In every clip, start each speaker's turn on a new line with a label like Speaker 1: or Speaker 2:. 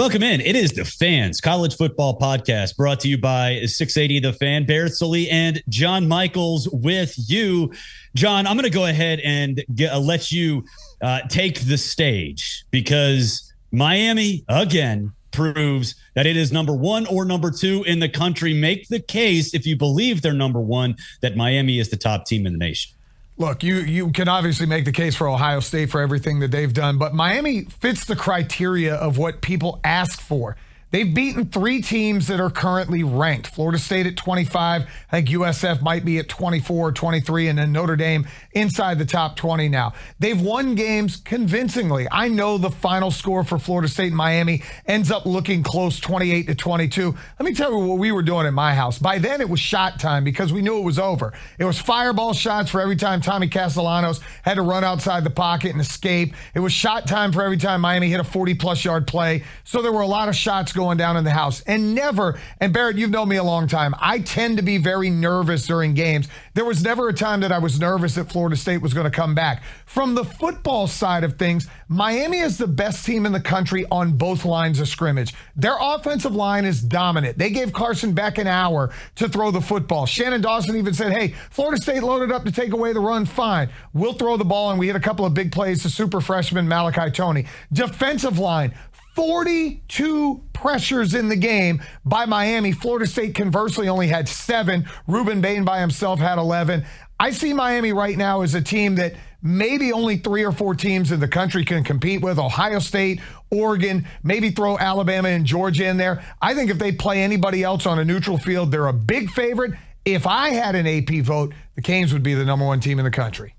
Speaker 1: Welcome in. It is the Fans College Football Podcast brought to you by 680 The Fan. Barrett, Sallee, and John Michaels with you. John, I'm going to go ahead and let you take the stage because Miami, again, proves that it is number one or number two in the country. Make the case, if you believe they're number one, that Miami is the top team in the nation.
Speaker 2: Look, you can obviously make the case for Ohio State for everything that they've done, but Miami fits the criteria of what people ask for. They've beaten three teams that are currently ranked. Florida State at 25. I think USF might be at 24 or 23, and then Notre Dame inside the top 20 now. They've won games convincingly. I know the final score for Florida State and Miami ends up looking close, 28-22. Let me tell you what we were doing at my house. By then, it was shot time because we knew it was over. It was fireball shots for every time Tommy Castellanos had to run outside the pocket and escape. It was shot time for every time Miami hit a 40-plus yard play. So there were a lot of shots going down in the house. And Barrett, you've known me a long time. I tend to be very nervous during games. There was never a time that I was nervous that Florida State was going to come back. From the football side of things, Miami is the best team in the country on both lines of scrimmage. Their offensive line is dominant. They gave Carson Beck an hour to throw the football. Shannon Dawson even said, hey, Florida State loaded up to take away the run. Fine. We'll throw the ball. And we hit a couple of big plays to super freshman Malachi Toney. Defensive line, 42 pressures in the game by Miami. Florida State conversely only had 7. Ruben Bain by himself had 11. I see Miami right now as a team that maybe only 3 or 4 teams in the country can compete with. Ohio State, Oregon, maybe throw Alabama and Georgia in there. I think if they play anybody else on a neutral field, they're a big favorite. If I had an AP vote, the Canes would be the number one team in the country.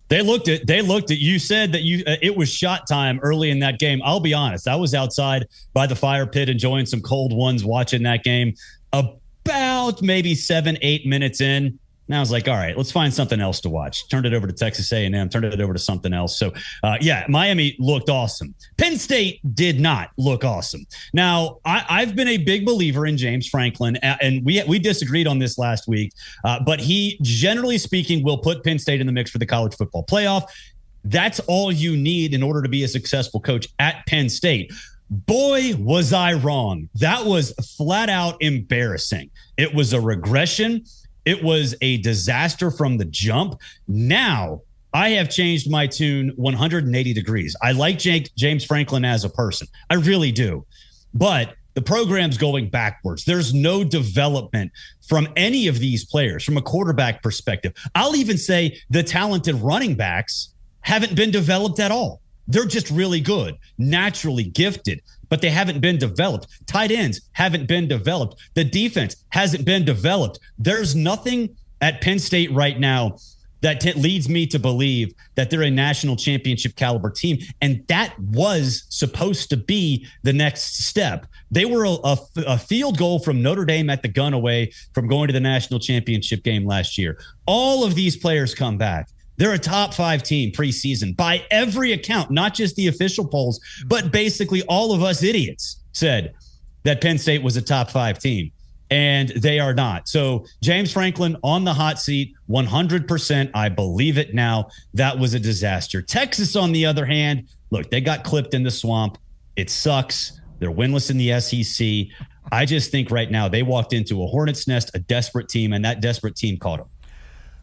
Speaker 1: They looked at. You said that it was shot time early in that game. I'll be honest. I was outside by the fire pit enjoying some cold ones watching that game. About maybe 7-8 minutes in, and I was like, all right, let's find something else to watch. Turned it over to Texas A&M. Turned it over to something else. So, Miami looked awesome. Penn State did not look awesome. Now, I've been a big believer in James Franklin, and we disagreed on this last week, but he, generally speaking, will put Penn State in the mix for the college football playoff. That's all you need in order to be a successful coach at Penn State. Boy, was I wrong. That was flat out embarrassing. It was a regression. It was a disaster from the jump. Now, I have changed my tune 180 degrees. I like James Franklin as a person. I really do. But the program's going backwards. There's no development from any of these players from a quarterback perspective. I'll even say the talented running backs haven't been developed at all. They're just really good, naturally gifted, but they haven't been developed. Tight ends haven't been developed. The defense hasn't been developed. There's nothing at Penn State right now that leads me to believe that they're a national championship caliber team. And that was supposed to be the next step. They were a field goal from Notre Dame at the gun away from going to the national championship game last year. All of these players come back. They're a top 5 team preseason by every account, not just the official polls, but basically all of us idiots said that Penn State was a top 5 team, and they are not. So James Franklin on the hot seat, 100%. I believe it now. That was a disaster. Texas, on the other hand, look, they got clipped in the swamp. It sucks. They're winless in the SEC. I just think right now they walked into a hornet's nest, a desperate team, and that desperate team caught them.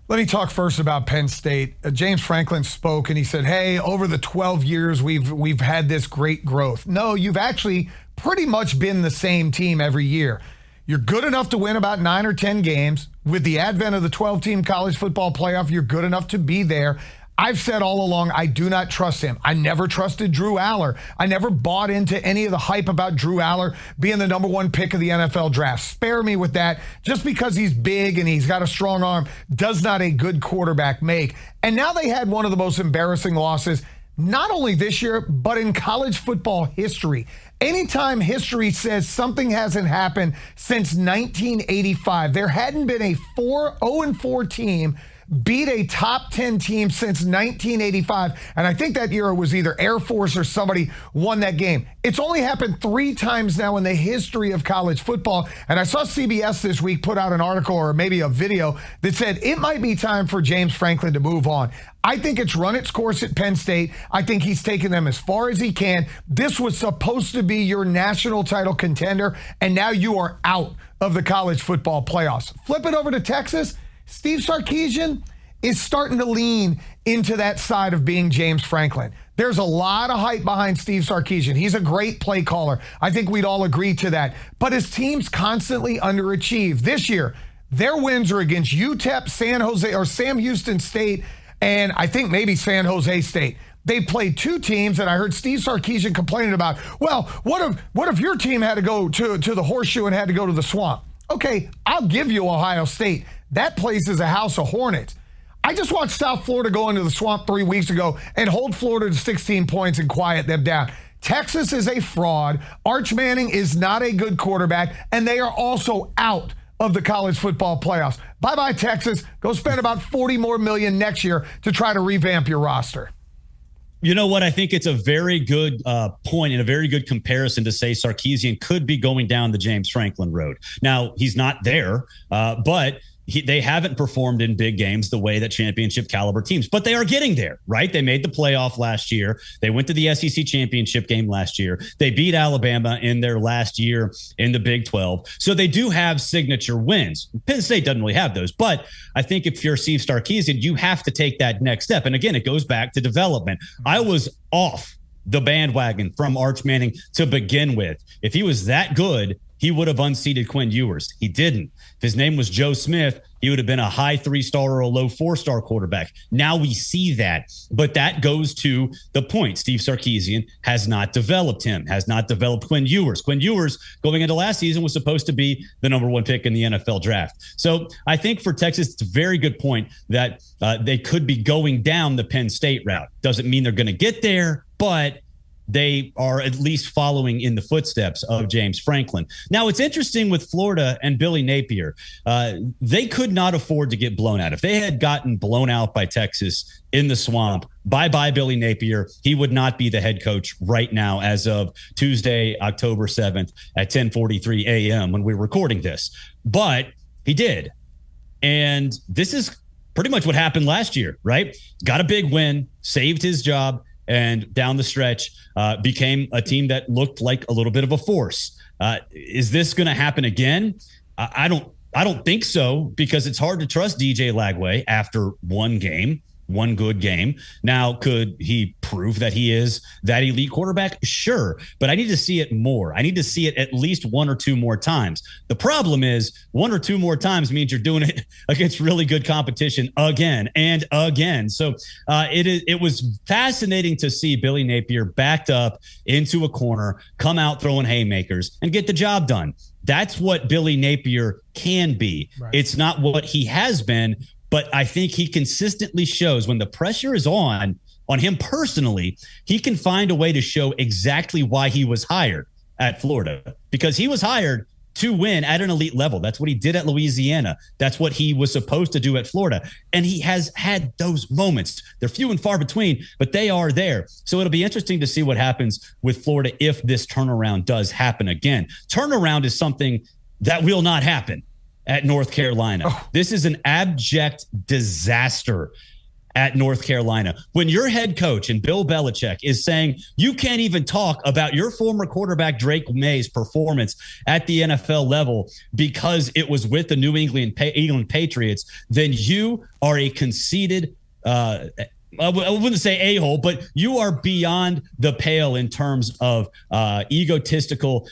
Speaker 2: Let me talk first about Penn State. James Franklin spoke and he said, hey, over the 12 years, we've had this great growth. No, you've actually pretty much been the same team every year. You're good enough to win about 9 or 10 games. With the advent of the 12-team college football playoff, you're good enough to be there. I've said all along, I do not trust him. I never trusted Drew Aller. I never bought into any of the hype about Drew Aller being the number 1 pick of the NFL draft. Spare me with that. Just because he's big and he's got a strong arm does not a good quarterback make. And now they had one of the most embarrassing losses, not only this year, but in college football history. Anytime history says something hasn't happened since 1985, there hadn't been a 0-4 team beat a top 10 team since 1985. And I think that year it was either Air Force or somebody won that game. It's only happened 3 times now in the history of college football. And I saw CBS this week put out an article or maybe a video that said it might be time for James Franklin to move on. I think it's run its course at Penn State. I think he's taken them as far as he can. This was supposed to be your national title contender, and now you are out of the college football playoffs. Flip it over to Texas. Steve Sarkisian is starting to lean into that side of being James Franklin. There's a lot of hype behind Steve Sarkisian. He's a great play caller. I think we'd all agree to that. But his teams constantly underachieve. This year, their wins are against UTEP, San Jose, or Sam Houston State, and I think maybe San Jose State. They played 2 teams that I heard Steve Sarkisian complaining about. Well, what if your team had to go to the Horseshoe and had to go to the Swamp? Okay, I'll give you Ohio State. That place is a house of hornets. I just watched South Florida go into the Swamp 3 weeks ago and hold Florida to 16 points and quiet them down. Texas is a fraud. Arch Manning is not a good quarterback, and they are also out of the college football playoffs. Bye-bye, Texas. Go spend about $40 more million next year to try to revamp your roster.
Speaker 1: You know what? I think it's a very good point and a very good comparison to say Sarkisian could be going down the James Franklin road. Now, he's not there, but they haven't performed in big games the way that championship caliber teams, but they are getting there, right? They made the playoff last year. They went to the SEC championship game last year. They beat Alabama in their last year in the Big 12. So they do have signature wins. Penn State doesn't really have those, but I think if you're Steve Sarkisian, you have to take that next step. And again, it goes back to development. I was off the bandwagon from Arch Manning to begin with. If he was that good, he would have unseated Quinn Ewers. He didn't. If his name was Joe Smith, he would have been a high 3-star or a low 4-star quarterback. Now we see that. But that goes to the point. Steve Sarkisian has not developed him, has not developed Quinn Ewers. Quinn Ewers, going into last season, was supposed to be the number 1 pick in the NFL draft. So I think for Texas, it's a very good point that they could be going down the Penn State route. Doesn't mean they're going to get there, but they are at least following in the footsteps of James Franklin. Now, it's interesting with Florida and Billy Napier. They could not afford to get blown out. If they had gotten blown out by Texas in the Swamp, bye-bye Billy Napier. He would not be the head coach right now as of Tuesday, October 7th at 10:43 a.m. when we're recording this. But he did. And this is pretty much what happened last year, right? Got a big win, saved his job, and down the stretch became a team that looked like a little bit of a force. Is this going to happen again? I don't think so, because it's hard to trust DJ Lagway after one good game. Now, could he prove that he is that elite quarterback? Sure, but I need to see it more. I need to see it at least 1 or 2 more times. The problem is 1 or 2 more times means you're doing it against really good competition again and again. So it was fascinating to see Billy Napier backed up into a corner, come out throwing haymakers, and get the job done. That's what Billy Napier can be. Right. It's not what he has been. But I think he consistently shows when the pressure is on him personally, he can find a way to show exactly why he was hired at Florida, because he was hired to win at an elite level. That's what he did at Louisiana. That's what he was supposed to do at Florida. And he has had those moments. They're few and far between, but they are there. So it'll be interesting to see what happens with Florida if this turnaround does happen again. Turnaround is something that will not happen at North Carolina. This is an abject disaster at North Carolina. When your head coach and Bill Belichick is saying you can't even talk about your former quarterback Drake May's performance at the NFL level because it was with the New England Patriots, then you are a conceited I wouldn't say a-hole, but you are beyond the pale in terms of egotistical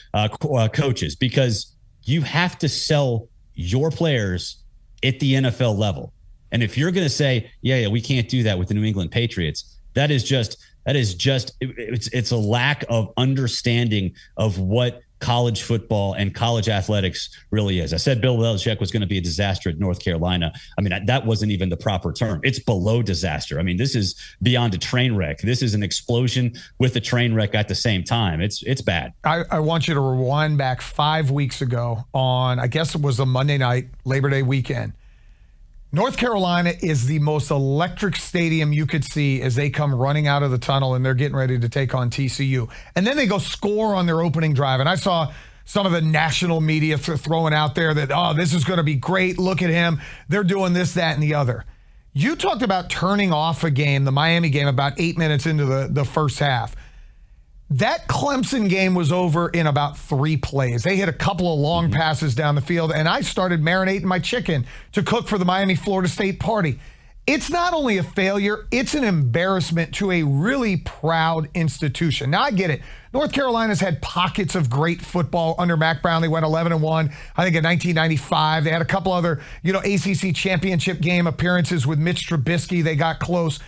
Speaker 1: coaches, because you have to sell your players at the NFL level. And if you're going to say, yeah, we can't do that with the New England Patriots, it's a lack of understanding of what college football and college athletics really is. I said Bill Belichick was going to be a disaster at North Carolina. I mean, that wasn't even the proper term. It's below disaster. I mean, this is beyond a train wreck. This is an explosion with a train wreck at the same time. It's bad.
Speaker 2: I want you to rewind back 5 weeks ago on, I guess it was a Monday night, Labor Day weekend. North Carolina is the most electric stadium you could see as they come running out of the tunnel and they're getting ready to take on TCU. And then they go score on their opening drive. And I saw some of the national media throwing out there that, oh, this is going to be great. Look at him. They're doing this, that, and the other. You talked about turning off a game, the Miami game, about 8 minutes into the first half. That Clemson game was over in about 3 plays. They hit a couple of long passes down the field, and I started marinating my chicken to cook for the Miami-Florida State party. It's not only a failure, it's an embarrassment to a really proud institution. Now, I get it. North Carolina's had pockets of great football under Mac Brown. They went 11-1, I think, in 1995. They had a couple other, ACC championship game appearances with Mitch Trubisky. They got close.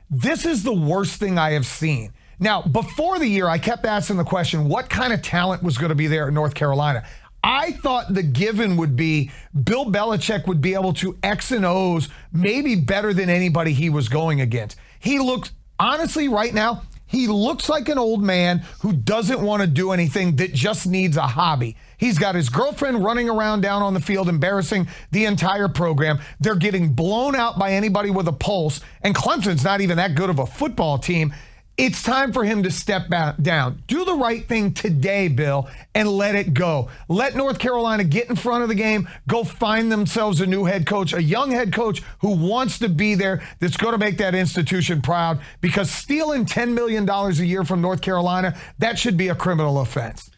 Speaker 2: This is the worst thing I have seen. Now, before the year, I kept asking the question, what kind of talent was going to be there at North Carolina? I thought the given would be Bill Belichick would be able to X and O's maybe better than anybody he was going against. He looks, honestly, right now, he looks like an old man who doesn't want to do anything, that just needs a hobby. He's got his girlfriend running around down on the field, embarrassing the entire program. They're getting blown out by anybody with a pulse, and Clemson's not even that good of a football team. It's time for him to step back down. Do the right thing today, Bill, and let it go. Let North Carolina get in front of the game, go find themselves a new head coach, a young head coach who wants to be there, that's going to make that institution proud, because stealing $10 million a year from North Carolina, that should be a criminal offense.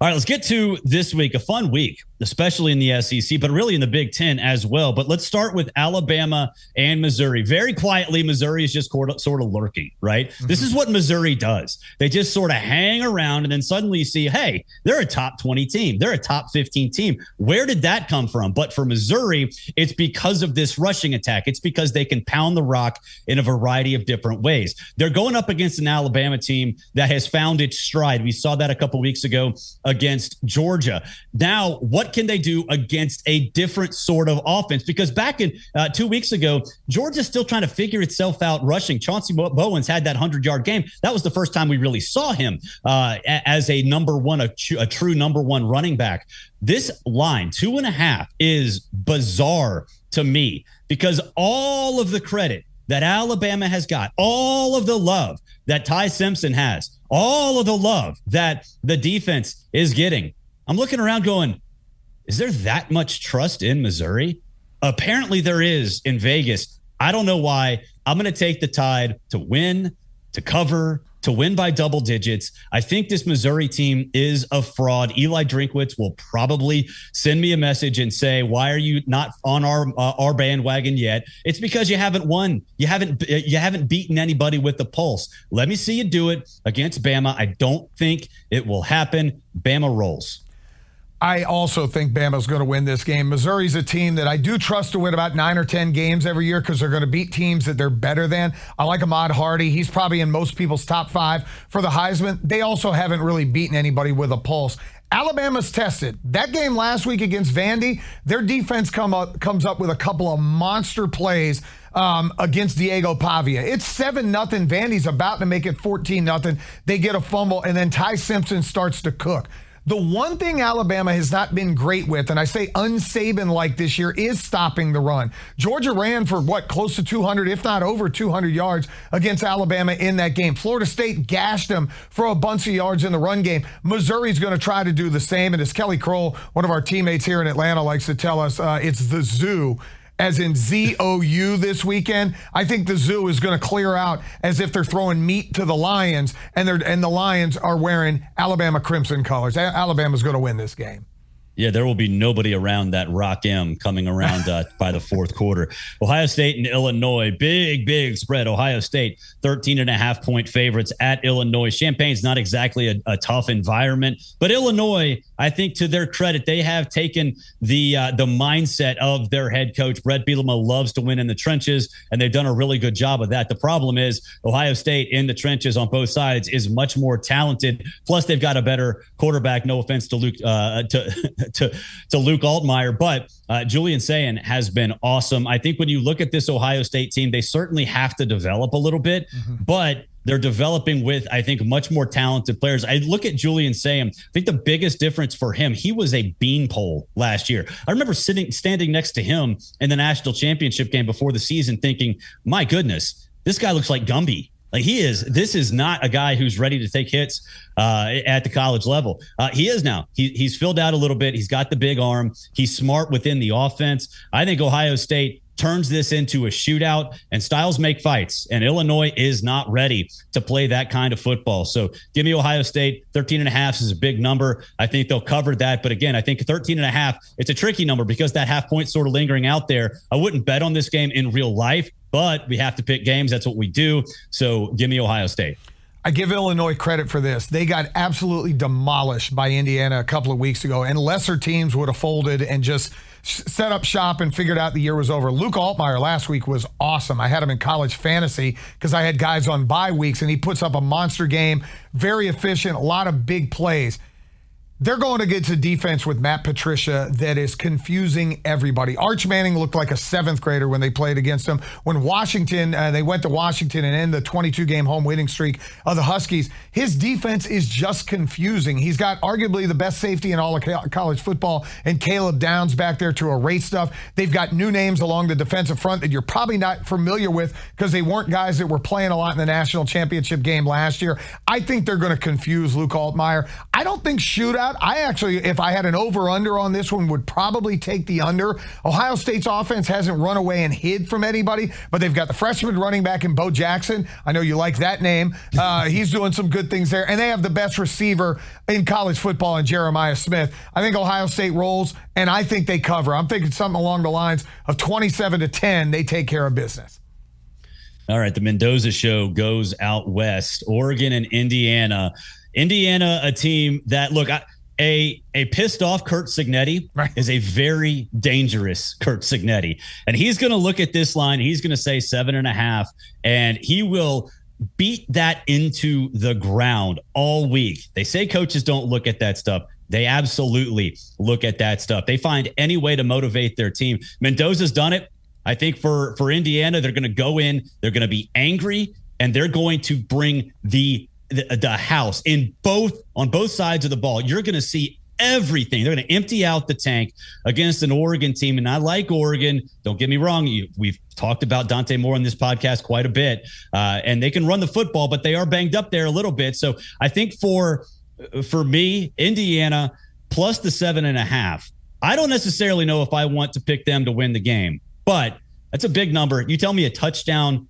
Speaker 1: All right, let's get to this week, a fun week, especially in the SEC, but really in the Big Ten as well. But let's start with Alabama and Missouri. Very quietly, Missouri is just sort of lurking, right? Mm-hmm. This is what Missouri does. They just sort of hang around, and then suddenly you see, hey, they're a top 20 team. They're a top 15 team. Where did that come from? But for Missouri, it's because of this rushing attack. It's because they can pound the rock in a variety of different ways. They're going up against an Alabama team that has found its stride. We saw that a couple weeks ago against Georgia. Now, what can they do against a different sort of offense? Because back in 2 weeks ago, Georgia's still trying to figure itself out rushing. Chauncey Bowens had that 100-yard game. That was the first time we really saw him as a number one, a true number one running back. This line, 2.5, is bizarre to me, because all of the credit that Alabama has got, all of the love that Ty Simpson has, all of the love that the defense is getting, I'm looking around going, is there that much trust in Missouri? Apparently there is in Vegas. I don't know why. I'm going to take the Tide to win, to cover, to win by double digits. I think this Missouri team is a fraud. Eli Drinkwitz will probably send me a message and say, why are you not on our bandwagon yet? It's because you haven't won. You haven't beaten anybody with the pulse. Let me see you do it against Bama. I don't think it will happen. Bama rolls.
Speaker 2: I also think Bama's going to win this game. Missouri's a team that I do trust to win about 9 or 10 games every year, because they're going to beat teams that they're better than. I like Ahmad Hardy. He's probably in most people's top 5 for the Heisman. They also haven't really beaten anybody with a pulse. Alabama's tested. That game last week against Vandy, their defense comes up with a couple of monster plays against Diego Pavia. It's 7-0. Vandy's about to make it 14-0. They get a fumble, and then Ty Simpson starts to cook. The one thing Alabama has not been great with, and I say un-Saban-like this year, is stopping the run. Georgia ran for, close to 200, if not over 200 yards against Alabama in that game. Florida State gashed them for a bunch of yards in the run game. Missouri's going to try to do the same, and as Kelly Kroll, one of our teammates here in Atlanta, likes to tell us, it's the zoo, as in Z-O-U this weekend. I think the zoo is going to clear out as if they're throwing meat to the Lions, and the Lions are wearing Alabama crimson colors. Alabama's going to win this game.
Speaker 1: Yeah, there will be nobody around that Rock M coming around by the fourth quarter. Ohio State and Illinois, big spread. Ohio State, 13.5-point favorites at Illinois. Champagne's not exactly a tough environment, but Illinois, I think to their credit, they have taken the mindset of their head coach. Brett Bielema loves to win in the trenches, and they've done a really good job of that. The problem is Ohio State in the trenches on both sides is much more talented. Plus, they've got a better quarterback. No offense to Luke to Luke Altmaier, but Julian Sayin has been awesome. I think when you look at this Ohio State team, they certainly have to develop a little bit, but They're developing with, I think, much more talented players. I look at Julian Sam. I think the biggest difference for him, he was a beanpole last year. I remember standing next to him in the national championship game before the season thinking, my goodness, this guy looks like Gumby. Like this is not a guy who's ready to take hits at the college level. He is now. He's filled out a little bit. He's got the big arm. He's smart within the offense. I think Ohio State turns this into a shootout, and styles make fights, and Illinois is not ready to play that kind of football. So give me Ohio State. 13.5 is a big number. I think they'll cover that. But again, I think 13.5, it's a tricky number because that half point sort of lingering out there. I wouldn't bet on this game in real life, but we have to pick games. That's what we do. So give me Ohio State.
Speaker 2: I give Illinois credit for this. They got absolutely demolished by Indiana a couple of weeks ago, and lesser teams would have folded and just set up shop and figured out the year was over. Luke Altmaier last week was awesome. I had him in college fantasy because I had guys on bye weeks, and he puts up a monster game, very efficient, a lot of big plays. They're going to get to defense with Matt Patricia that is confusing everybody. Arch Manning looked like a seventh grader when they played against him. When Washington, they went to Washington and ended the 22-game home winning streak of the Huskies, his defense is just confusing. He's got arguably the best safety in all of college football, and Caleb Downs back there to erase stuff. They've got new names along the defensive front that you're probably not familiar with because they weren't guys that were playing a lot in the national championship game last year. I think they're going to confuse Luke Altmaier. I don't think shootout. I actually, if I had an over-under on this one, would probably take the under. Ohio State's offense hasn't run away and hid from anybody, but they've got the freshman running back in Bo Jackson. I know you like that name. He's doing some good things there. And they have the best receiver in college football in Jeremiah Smith. I think Ohio State rolls, and I think they cover. I'm thinking something along the lines of 27-10. They take care of business.
Speaker 1: All right, the Mendoza show goes out west. Oregon and Indiana. Indiana, a team that, look, a pissed off Curt Cignetti is a very dangerous Curt Cignetti. And he's going to look at this line. He's going to say 7.5, and he will beat that into the ground all week. They say coaches don't look at that stuff. They absolutely look at that stuff. They find any way to motivate their team. Mendoza's done it. I think for Indiana, they're going to go in, they're going to be angry, and they're going to bring the house on both sides of the ball. You're going to see everything. They're going to empty out the tank against an Oregon team. And I like Oregon. Don't get me wrong. We've talked about Dante Moore on this podcast quite a bit. And they can run the football, but they are banged up there a little bit. So I think for me, Indiana plus the 7.5, I don't necessarily know if I want to pick them to win the game, but that's a big number. You tell me a touchdown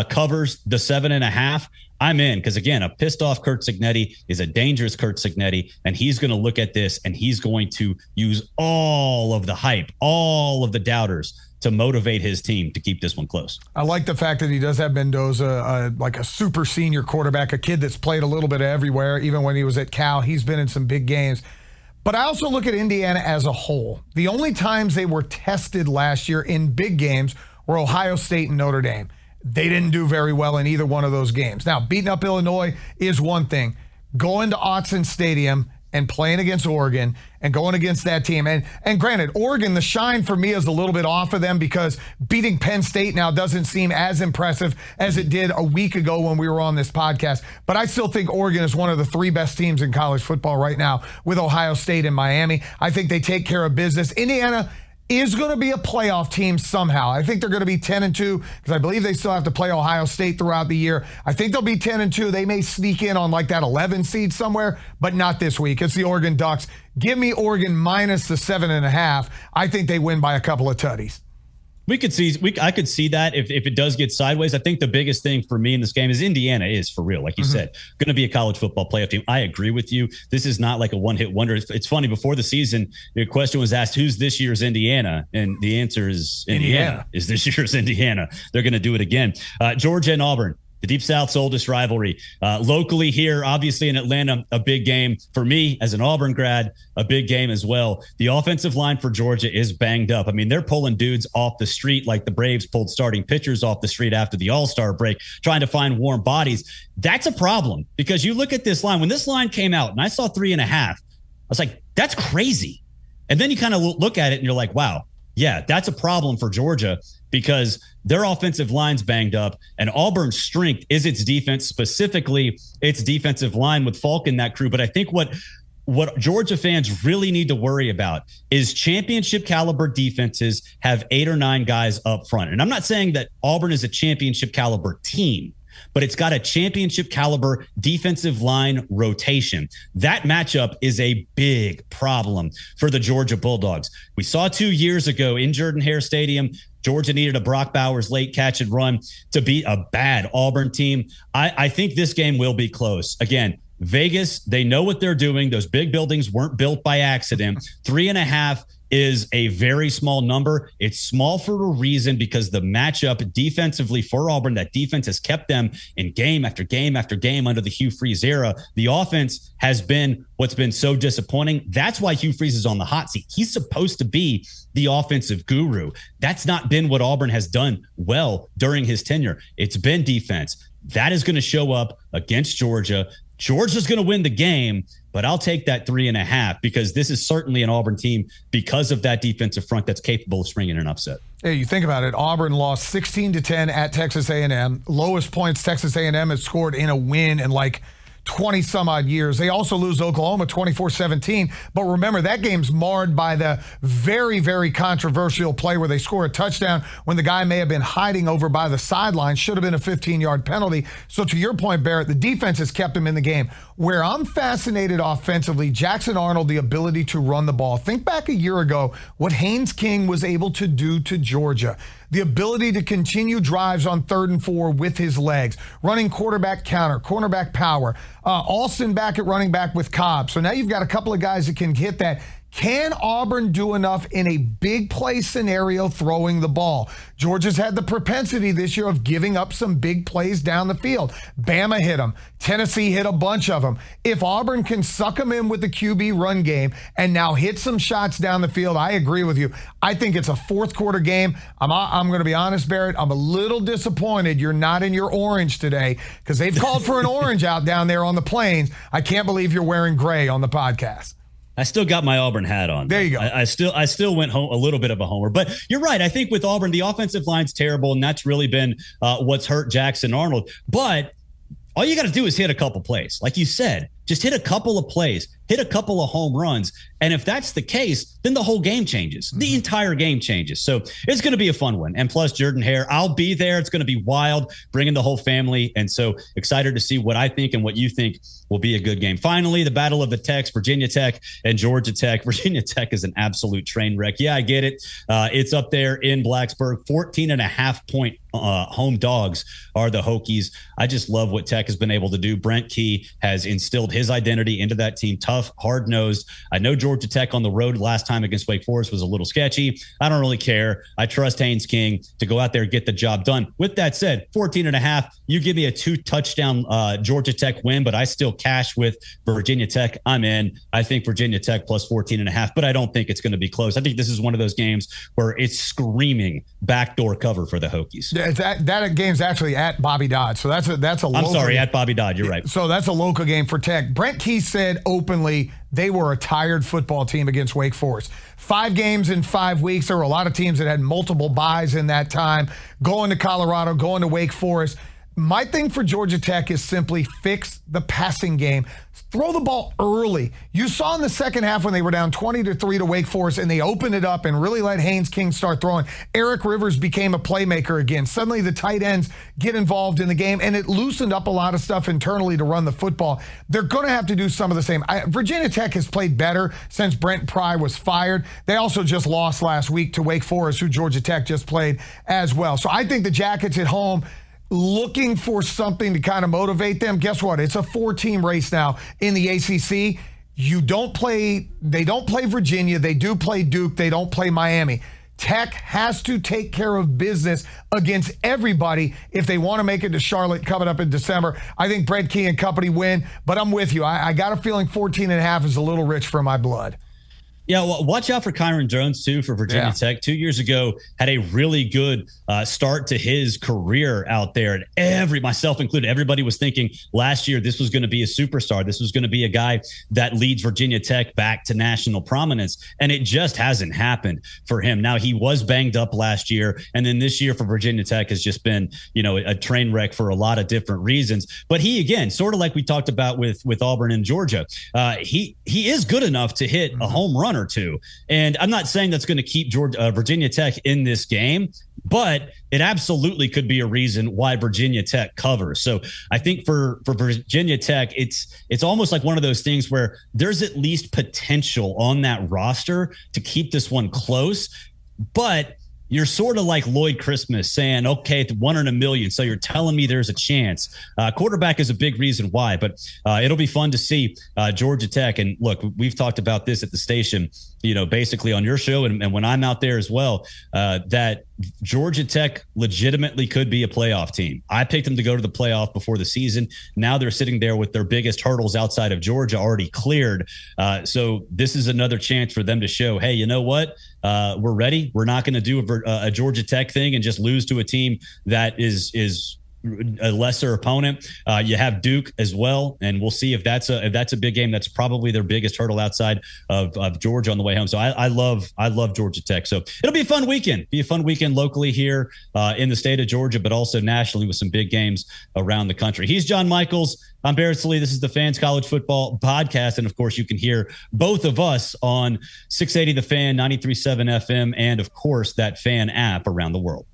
Speaker 1: covers the 7.5, I'm in, because again, a pissed off Curt Cignetti is a dangerous Curt Cignetti, and he's going to look at this and he's going to use all of the hype, all of the doubters to motivate his team to keep this one close.
Speaker 2: I like the fact that he does have Mendoza, like a super senior quarterback, a kid that's played a little bit everywhere. Even when he was at Cal, he's been in some big games. But I also look at Indiana as a whole. The only times they were tested last year in big games were Ohio State and Notre Dame. They didn't do very well in either one of those games. Now, beating up Illinois is one thing. Going to Autzen Stadium and playing against Oregon and going against that team. And granted, Oregon, the shine for me is a little bit off of them because beating Penn State now doesn't seem as impressive as it did a week ago when we were on this podcast. But I still think Oregon is one of the three best teams in college football right now with Ohio State and Miami. I think they take care of business. Indiana is going to be a playoff team somehow. I think they're going to be 10-2 because I believe they still have to play Ohio State throughout the year. I think they'll be 10-2. They may sneak in on like that 11 seed somewhere, but not this week. It's the Oregon Ducks. Give me Oregon minus the 7.5. I think they win by a couple of tutties.
Speaker 1: I could see that if it does get sideways. I think the biggest thing for me in this game is Indiana is for real, like you said, going to be a college football playoff team. I agree with you. This is not like a one-hit wonder. It's funny. Before the season, the question was asked, "Who's this year's Indiana?" And the answer is Indiana. Is this year's Indiana? They're going to do it again. Georgia and Auburn. The Deep South's oldest rivalry. Locally here, obviously in Atlanta, a big game. For me, as an Auburn grad, a big game as well. The offensive line for Georgia is banged up. I mean, they're pulling dudes off the street like the Braves pulled starting pitchers off the street after the All-Star break, trying to find warm bodies. That's a problem because you look at this line. When this line came out and I saw 3.5, I was like, that's crazy. And then you kind of look at it and you're like, wow, yeah, that's a problem for Georgia because their offensive line's banged up, and Auburn's strength is its defense, specifically its defensive line with Falk in that crew. But I think what Georgia fans really need to worry about is championship caliber defenses have 8 or 9 guys up front. And I'm not saying that Auburn is a championship caliber team, but it's got a championship caliber defensive line rotation. That matchup is a big problem for the Georgia Bulldogs. We saw 2 years ago in Jordan-Hare Stadium, Georgia needed a Brock Bowers late catch and run to beat a bad Auburn team. I think this game will be close. Again, Vegas, they know what they're doing. Those big buildings weren't built by accident. 3.5 is a very small number. It's small for a reason because the matchup defensively for Auburn, that defense has kept them in game after game after game under the Hugh Freeze era. The offense has been what's been so disappointing. That's why Hugh Freeze is on the hot seat. He's supposed to be the offensive guru. That's not been what Auburn has done well during his tenure. It's been defense. That is going to show up against Georgia. Georgia's going to win the game, but I'll take that 3.5 because this is certainly an Auburn team because of that defensive front that's capable of springing an upset.
Speaker 2: Hey, you think about it. Auburn lost 16-10 at Texas A&M. Lowest points Texas A&M has scored in a win in like 20 some odd years. They also lose Oklahoma 24-17. But remember, that game's marred by the very, very controversial play where they score a touchdown when the guy may have been hiding over by the sideline. Should have been a 15-yard penalty. So to your point, Barrett, the defense has kept him in the game. Where I'm fascinated offensively, Jackson Arnold, the ability to run the ball. Think back a year ago, what Haynes King was able to do to Georgia. The ability to continue drives on 3rd and 4 with his legs, running quarterback counter, cornerback power. Alston back at running back with Cobb. So now you've got a couple of guys that can hit that. Can Auburn do enough in a big play scenario throwing the ball? Georgia's had the propensity this year of giving up some big plays down the field. Bama hit them. Tennessee hit a bunch of them. If Auburn can suck them in with the QB run game and now hit some shots down the field, I agree with you. I think it's a fourth quarter game. I'm going to be honest, Barrett. I'm a little disappointed you're not in your orange today because they've called for an orange out down there on the plains. I can't believe you're wearing gray on the podcast.
Speaker 1: I still got my Auburn hat on.
Speaker 2: There you go.
Speaker 1: I still went home a little bit of a homer, but you're right. I think with Auburn, the offensive line's terrible, and that's really been what's hurt Jackson Arnold. But all you got to do is hit a couple plays. Like you said, just hit a couple of plays, hit a couple of home runs. And if that's the case, then the whole game changes. The entire game changes. So it's going to be a fun one. And plus Jordan-Hare, I'll be there. It's going to be wild, bringing the whole family. And so excited to see what I think and what you think will be a good game. Finally, the Battle of the Techs, Virginia Tech and Georgia Tech. Virginia Tech is an absolute train wreck. Yeah, I get it. It's up there in Blacksburg. 14.5-point home dogs are the Hokies. I just love what Tech has been able to do. Brent Key has instilled his identity into that team. Tough, hard-nosed. I know Georgia Tech on the road last time against Wake Forest was a little sketchy. I don't really care. I trust Haynes King to go out there and get the job done. With that said, 14.5, you give me a 2-touchdown Georgia Tech win, but I still cash with Virginia Tech. I'm in. I think Virginia Tech plus 14.5, but I don't think it's going to be close. I think this is one of those games where it's screaming backdoor cover for the Hokies.
Speaker 2: That game's actually at Bobby Dodd. So that's a local
Speaker 1: I'm sorry,
Speaker 2: game.
Speaker 1: At Bobby Dodd. You're right.
Speaker 2: So that's a local game for Tech. Brent Key said openly they were a tired football team against Wake Forest. 5 games in 5 weeks. There were a lot of teams that had multiple byes in that time. Going to Colorado, going to Wake Forest. My thing for Georgia Tech is simply fix the passing game. Throw the ball early. You saw in the second half when they were down 20-3 to Wake Forest and they opened it up and really let Haynes King start throwing. Eric Rivers became a playmaker again. Suddenly the tight ends get involved in the game and it loosened up a lot of stuff internally to run the football. They're going to have to do some of the same. Virginia Tech has played better since Brent Pry was fired. They also just lost last week to Wake Forest, who Georgia Tech just played as well. So I think the Jackets at home, looking for something to kind of motivate them. Guess what? It's a 4-team race now in the ACC. They don't play Virginia. They do play Duke. They don't play Miami. Tech has to take care of business against everybody if they want to make it to Charlotte coming up in December. I think Brent Key and company win, but I'm with you. I got a feeling 14.5 is a little rich for my blood.
Speaker 1: Yeah, well, watch out for Kyron Jones, too, for Virginia Tech. 2 years ago, had a really good start to his career out there. And myself included, everybody was thinking last year this was going to be a superstar. This was going to be a guy that leads Virginia Tech back to national prominence. And it just hasn't happened for him. Now, he was banged up last year. And then this year for Virginia Tech has just been, a train wreck for a lot of different reasons. But he, again, sort of like we talked about with Auburn and Georgia, he is good enough to hit a home run or two. And I'm not saying that's going to keep Virginia Tech in this game, but it absolutely could be a reason why Virginia Tech covers. So I think for Virginia Tech, it's almost like one of those things where there's at least potential on that roster to keep this one close, but you're sort of like Lloyd Christmas saying, okay, it's 1 in a million. So you're telling me there's a chance. Quarterback is a big reason why, but it'll be fun to see Georgia Tech. And look, we've talked about this at the station, basically on your show and when I'm out there as well, that Georgia Tech legitimately could be a playoff team. I picked them to go to the playoff before the season. Now they're sitting there with their biggest hurdles outside of Georgia already cleared. So this is another chance for them to show, hey, you know what? We're ready. We're not going to do a Georgia Tech thing and just lose to a team that is a lesser opponent. You have Duke as well, and we'll see if that's a big game. That's probably their biggest hurdle outside of Georgia on the way home. So I love Georgia Tech. So it'll be a fun weekend. Be a fun weekend locally here in the state of Georgia, but also nationally with some big games around the country. He's John Michaels. I'm Barrett Sallee. This is the Fans College Football Podcast. And of course, you can hear both of us on 680 The Fan, 93.7 FM, and of course, that Fan app around the world.